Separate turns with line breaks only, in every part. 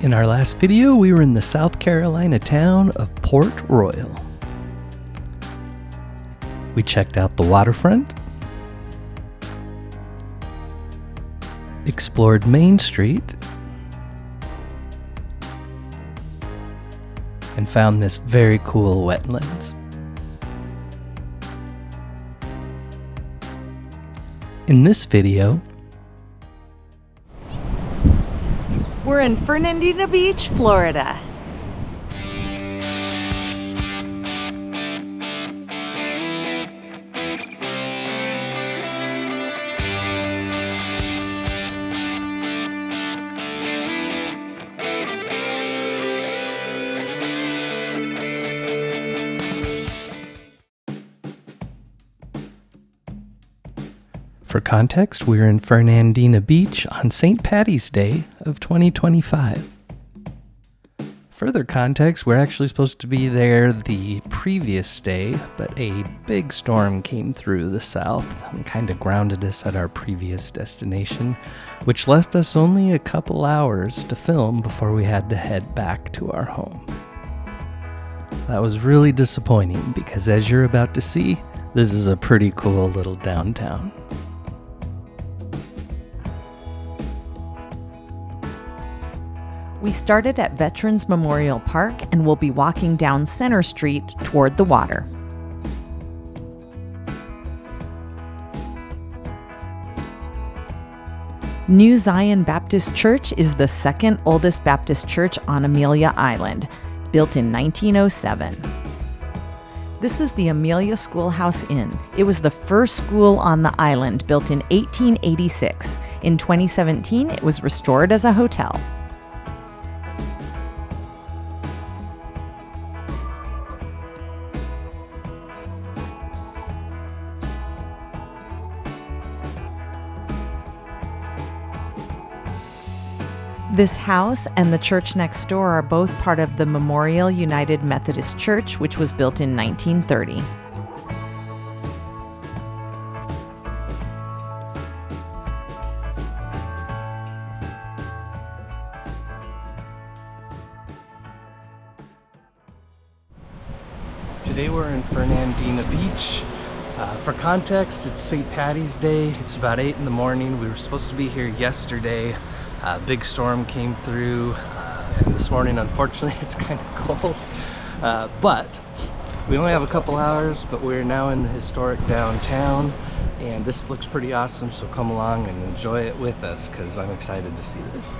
In our last video, we were in the South Carolina town of Port Royal. We checked out the waterfront, explored Main Street, and found this very cool wetlands. In this video,
we're in Fernandina Beach, Florida.
For context, we're in Fernandina Beach on St. Paddy's Day of 2025. Further context, we're actually supposed to be there the previous day, but a big storm came through the south and kind of grounded us at our previous destination, which left us only a couple hours to film before we had to head back to our home. That was really disappointing because, as you're about to see, this is a pretty cool little downtown.
We started at Veterans Memorial Park and will be walking down Center Street toward the water. New Zion Baptist Church is the second oldest Baptist church on Amelia Island, built in 1907. This is the Amelia Schoolhouse Inn. It was the first school on the island, built in 1886. In 2017, it was restored as a hotel. This house and the church next door are both part of the Memorial United Methodist Church, which was built in 1930.
Today we're in Fernandina Beach. For context, it's St. Paddy's Day. It's about 8 in the morning. We were supposed to be here yesterday. A big storm came through, and this morning, unfortunately, it's kind of cold. But we only have a couple hours, but we're now in the historic downtown, and this looks pretty awesome, so come along and enjoy it with us, because I'm excited to see this.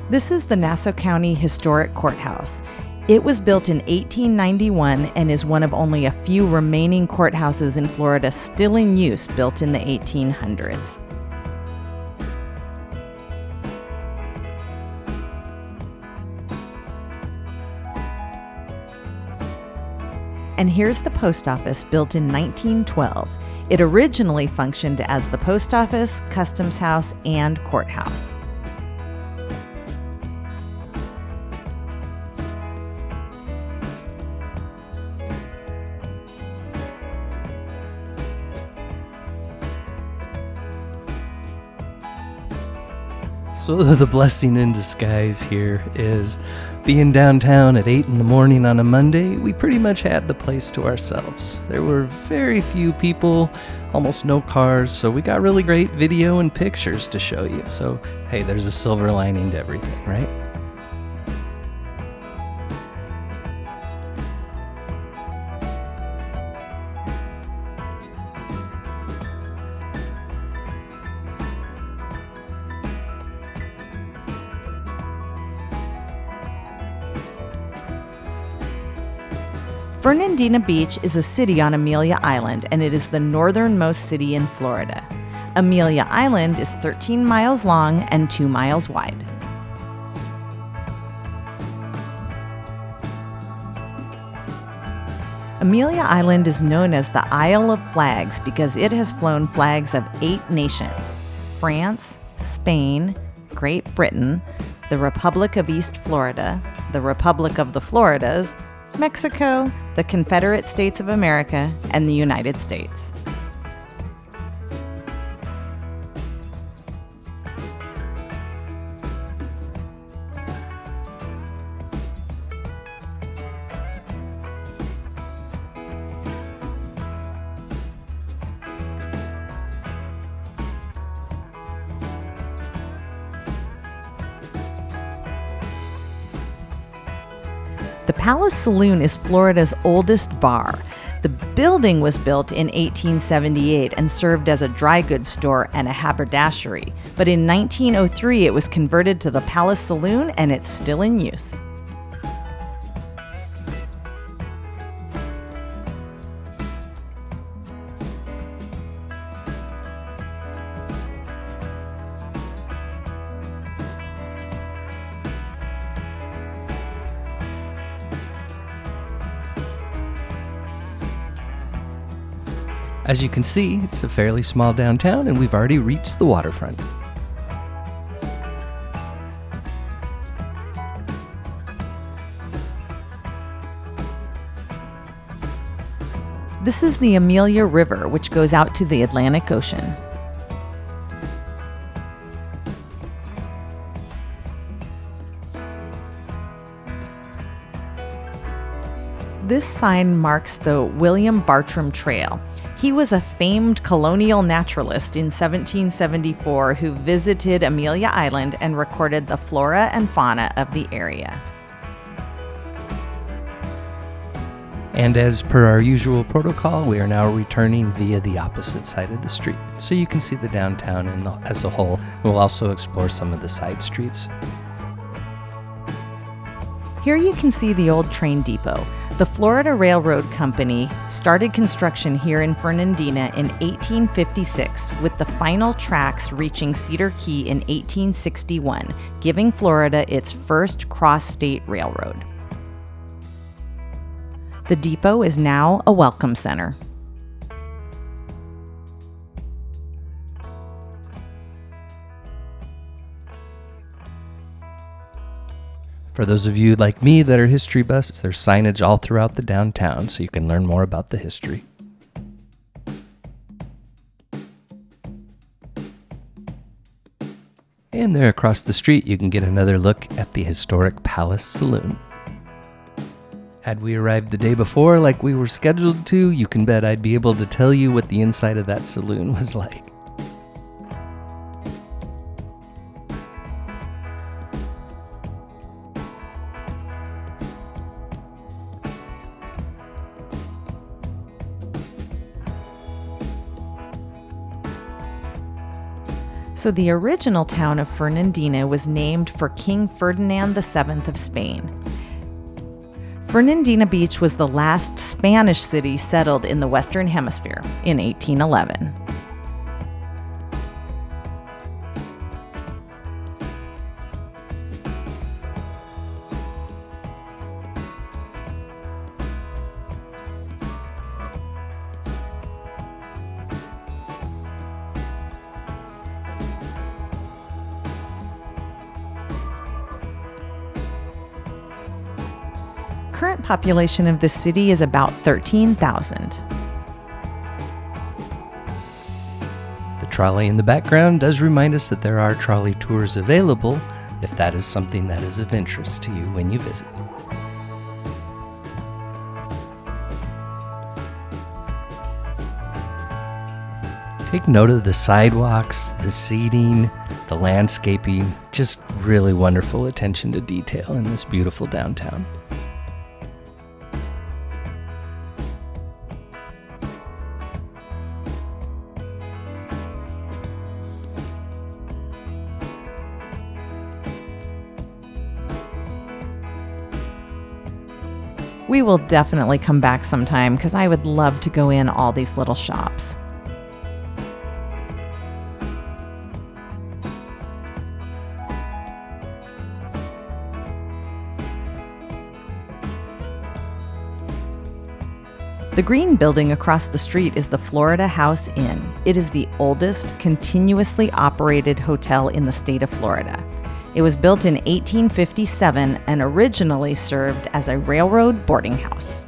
This is the Nassau County Historic Courthouse. It was built in 1891 and is one of only a few remaining courthouses in Florida still in use, built in the 1800s. And here's the post office, built in 1912. It originally functioned as the post office, customs house, and courthouse.
So the blessing in disguise here is being downtown at 8 in the morning on a Monday. We pretty much had the place to ourselves. There were very few people, almost no cars, so we got really great video and pictures to show you. So hey, there's a silver lining to everything, right?
Fernandina Beach is a city on Amelia Island, and it is the northernmost city in Florida. Amelia Island is 13 miles long and 2 miles wide. Amelia Island is known as the Isle of Flags because it has flown flags of 8 nations: France, Spain, Great Britain, the Republic of East Florida, the Republic of the Floridas, Mexico, the Confederate States of America, and the United States. The Palace Saloon is Florida's oldest bar. The building was built in 1878 and served as a dry goods store and a haberdashery. But in 1903, it was converted to the Palace Saloon, and it's still in use.
As you can see, it's a fairly small downtown, and we've already reached the waterfront.
This is the Amelia River, which goes out to the Atlantic Ocean. This sign marks the William Bartram Trail. He was a famed colonial naturalist in 1774 who visited Amelia Island and recorded the flora and fauna of the area.
And as per our usual protocol, we are now returning via the opposite side of the street, so you can see the downtown as a whole. We'll also explore some of the side streets.
Here you can see the old train depot. The Florida Railroad Company started construction here in Fernandina in 1856, with the final tracks reaching Cedar Key in 1861, giving Florida its first cross-state railroad. The depot is now a welcome center.
For those of you like me that are history buffs, there's signage all throughout the downtown so you can learn more about the history. And there across the street, you can get another look at the historic Palace Saloon. Had we arrived the day before like we were scheduled to, you can bet I'd be able to tell you what the inside of that saloon was like.
So the original town of Fernandina was named for King Ferdinand VII of Spain. Fernandina Beach was the last Spanish city settled in the Western Hemisphere in 1811. Current population of the city is about 13,000.
The trolley in the background does remind us that there are trolley tours available if that is something that is of interest to you when you visit. Take note of the sidewalks, the seating, the landscaping, just really wonderful attention to detail in this beautiful downtown.
We will definitely come back sometime because I would love to go in all these little shops. The green building across the street is the Florida House Inn. It is the oldest continuously operated hotel in the state of Florida. It was built in 1857 and originally served as a railroad boarding house.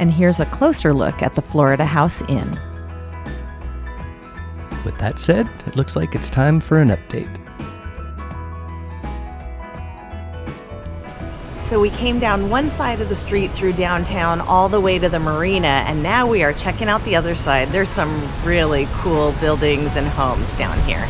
And here's a closer look at the Florida House Inn.
With that said, it looks like it's time for an update.
So we came down one side of the street through downtown all the way to the marina, and now we are checking out the other side. There's some really cool buildings and homes down here.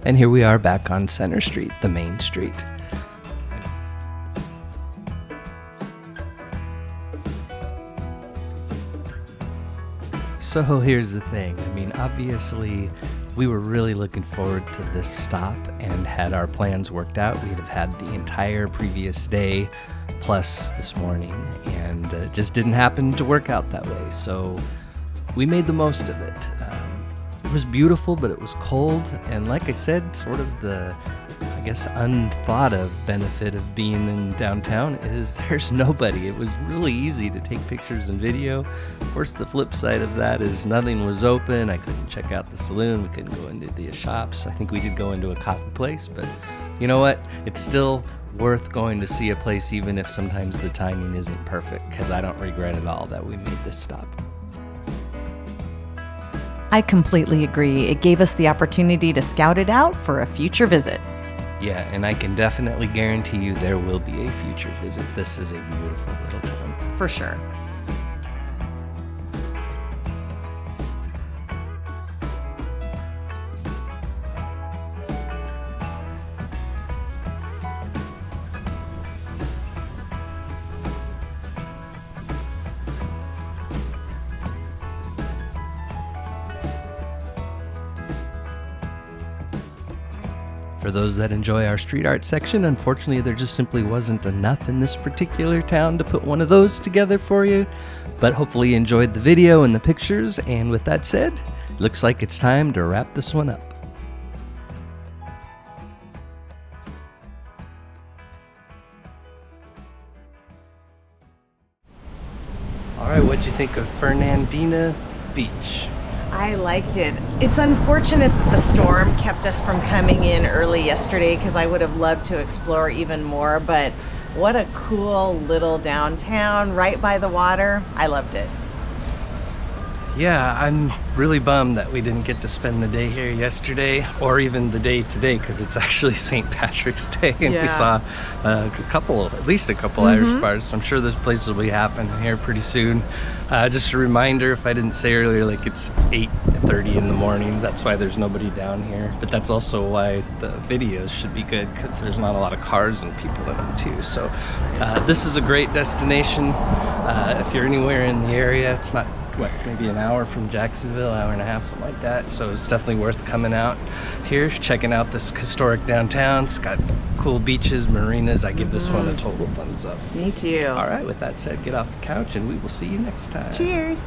And here we are back on Center Street, the main street. So here's the thing. I mean, obviously, we were really looking forward to this stop, and had our plans worked out, we'd have had the entire previous day plus this morning, and it just didn't happen to work out that way. So we made the most of it. It was beautiful, but it was cold, and like I said, sort of the, I guess, unthought of benefit of being in downtown is there's nobody. It was really easy to take pictures and video. Of course, the flip side of that is nothing was open. I couldn't check out the saloon. We couldn't go into the shops. I think we did go into a coffee place, but you know what? It's still worth going to see a place, even if sometimes the timing isn't perfect, because I don't regret at all that we made this stop.
I completely agree. It gave us the opportunity to scout it out for a future visit.
Yeah, and I can definitely guarantee you there will be a future visit. This is a beautiful little town.
For sure.
For those that enjoy our street art section, unfortunately there just simply wasn't enough in this particular town to put one of those together for you, but hopefully you enjoyed the video and the pictures, and with that said, it looks like it's time to wrap this one up. Alright, what'd you think of Fernandina Beach?
I liked it. It's unfortunate the storm kept us from coming in early yesterday, because I would have loved to explore even more, but what a cool little downtown right by the water. I loved it.
Yeah, I'm really bummed that we didn't get to spend the day here yesterday, or even the day today, because it's actually St. Patrick's Day, and we saw at least a couple Irish bars, so I'm sure this place will be happening here pretty soon. Just a reminder, if I didn't say earlier, like it's 8:30 in the morning, that's why there's nobody down here, but that's also why the videos should be good, because there's not a lot of cars and people in them too. So this is a great destination. If you're anywhere in the area, it's not maybe an hour from Jacksonville, hour and a half, something like that. So it's definitely worth coming out here, checking out this historic downtown. It's got cool beaches, marinas. I give this one a total thumbs up.
Me too.
All right, with that said, get off the couch and we will see you next time.
Cheers.